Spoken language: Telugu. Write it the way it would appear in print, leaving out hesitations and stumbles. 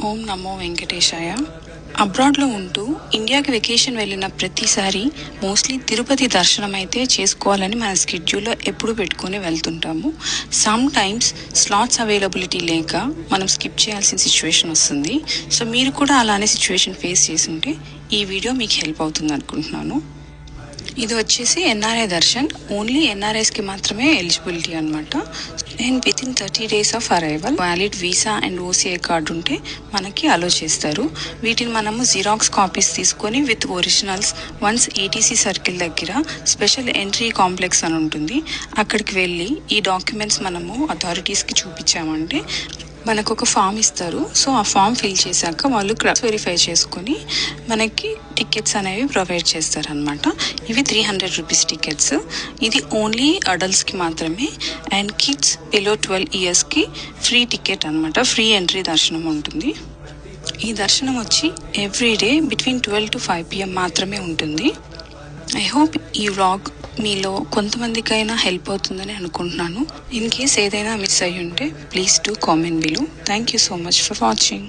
ఓం నమో వెంకటేశాయ. అబ్రాడ్లో ఉంటూ ఇండియాకి వెకేషన్ వెళ్ళిన ప్రతిసారి మోస్ట్లీ తిరుపతి దర్శనం అయితే చేసుకోవాలని మన స్కెడ్యూల్లో ఎప్పుడు పెట్టుకొని వెళ్తుంటాము. సమ్ టైమ్స్ స్లాట్స్ అవైలబిలిటీ లేక మనం స్కిప్ చేయాల్సిన సిచ్యువేషన్ వస్తుంది. సో మీరు కూడా అలానే సిచ్యువేషన్ ఫేస్ చేసి ఉంటే ఈ వీడియో మీకు హెల్ప్ అవుతుంది అనుకుంటున్నాను. ఇది వచ్చేసి ఎన్ఆర్ఐ దర్శన్, ఓన్లీ ఎన్ఆర్ఐస్కి మాత్రమే ఎలిజిబిలిటీ అనమాట. And with in 30 days of arrival valid visa and OCI card ఉంటే మనకి అలో చేస్తారు. వీటిని మనము జిరాక్స్ కాపీస్ తీసుకొని with originals once ATC circle దగ్గర స్పెషల్ ఎంట్రీ కాంప్లెక్స్ అని ఉంటుంది, అక్కడికి వెళ్ళి ఈ డాక్యుమెంట్స్ మనము అథారిటీస్కి చూపించామంటే మనకు ఒక ఫామ్ ఇస్తారు. సో ఆ ఫామ్ ఫిల్ చేశాక వాళ్ళు క్రాస్ వెరిఫై చేసుకొని మనకి టికెట్స్ అనేవి ప్రొవైడ్ చేస్తారనమాట. ఇవి 300 రూపీస్ టికెట్స్. ఇది ఓన్లీ అడల్ట్స్కి మాత్రమే. అండ్ కిడ్స్ బిలో 12 yearsకి ఫ్రీ టికెట్ అనమాట, ఫ్రీ ఎంట్రీ దర్శనం ఉంటుంది. ఈ దర్శనం వచ్చి ఎవ్రీడే బిట్వీన్ 12 to 5 PM మాత్రమే ఉంటుంది. ఐ హోప్ ఈ వ్లాగ్ మీలో కొంతమందికైనా హెల్ప్ అవుతుందని అనుకుంటున్నాను. ఇన్ కేస్ ఏదైనా మిస్ అయ్యి ఉంటే please do comment below. Thank you so much for watching.